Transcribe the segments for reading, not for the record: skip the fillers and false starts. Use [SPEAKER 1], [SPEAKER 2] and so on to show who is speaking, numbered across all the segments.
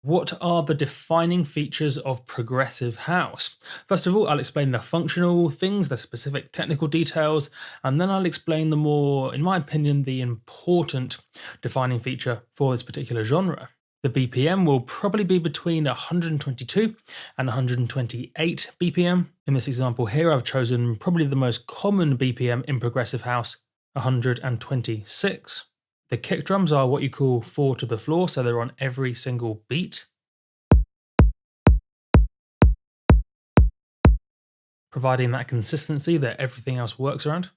[SPEAKER 1] What are the defining features of progressive house? First of all, I'll explain the functional things, the specific technical details, and then I'll explain the more, in my opinion, the important defining feature for this particular genre. The BPM will probably be between 122 and 128 BPM. In this example here, I've chosen probably the most common BPM in progressive house, 126. The kick drums are what you call 4 to the floor, so they're on every single beat, providing that consistency that everything else works around.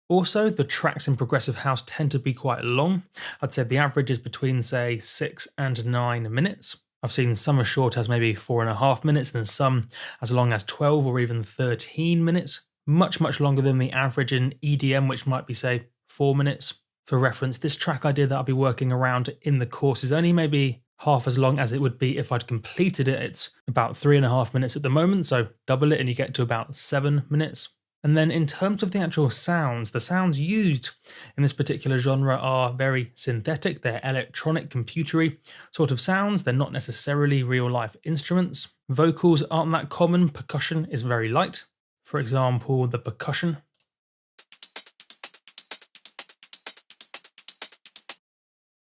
[SPEAKER 1] Also, the tracks in progressive house tend to be quite long. I'd say the average is between, say, 6 and 9 minutes. I've seen some as short as maybe 4.5 minutes, and some as long as 12 or even 13 minutes. Much longer than the average in EDM, which might be, say, 4 minutes. For reference, this track idea that I'll be working around in the course is only maybe half as long as it would be if I'd completed it. It's about 3.5 minutes at the moment, so double it and you get to about 7 minutes. And then in terms of the actual sounds, the sounds used in this particular genre are very synthetic. They're electronic, computery sort of sounds. They're not necessarily real life instruments. Vocals aren't that common. Percussion is very light. For example, the percussion.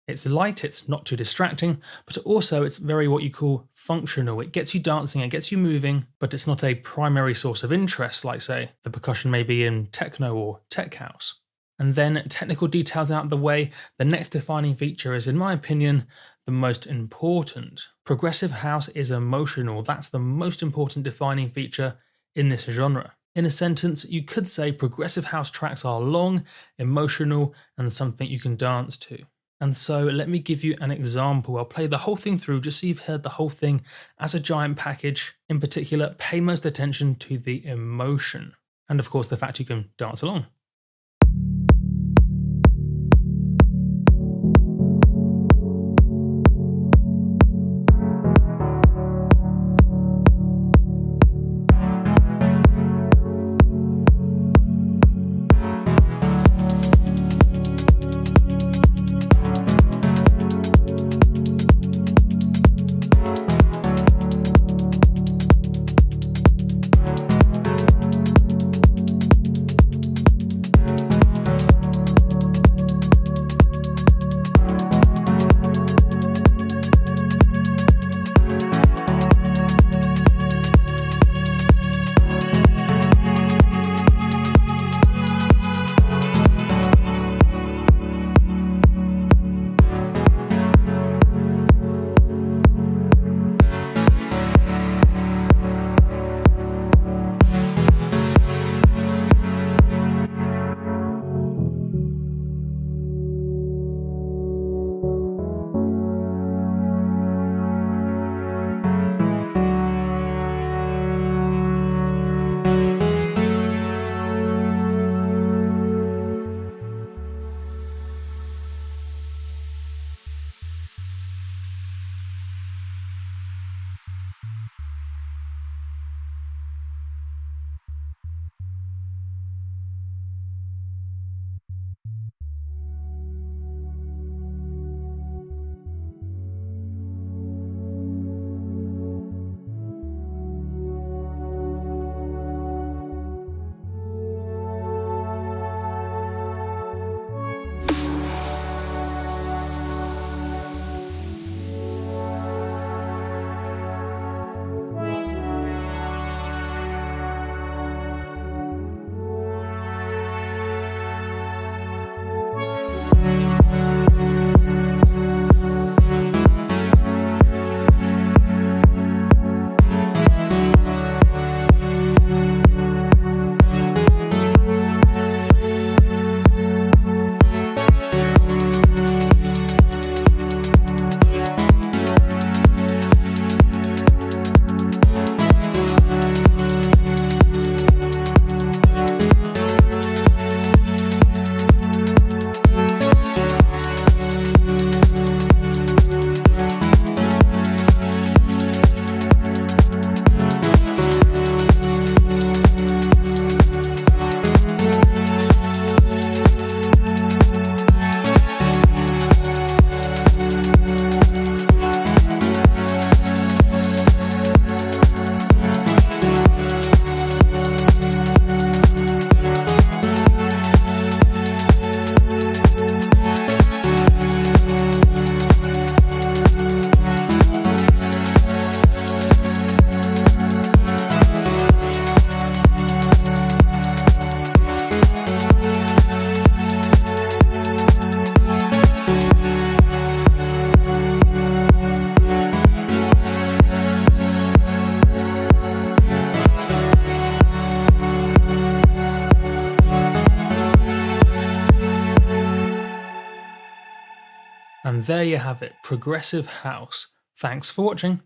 [SPEAKER 1] It's light, it's not too distracting, but also it's very what you call functional. It gets you dancing, it gets you moving, but it's not a primary source of interest like, say, the percussion may be in techno or tech house. And then technical details out the way, the next defining feature is, in my opinion, the most important. Progressive house is emotional. That's the most important defining feature in this genre. In a sentence, you could say progressive house tracks are long, emotional, and something you can dance to. And so let me give you an example. I'll play the whole thing through just so you've heard the whole thing as a giant package. In particular, pay most attention to the emotion. And of course, the fact you can dance along. And there you have it, progressive house. Thanks for watching.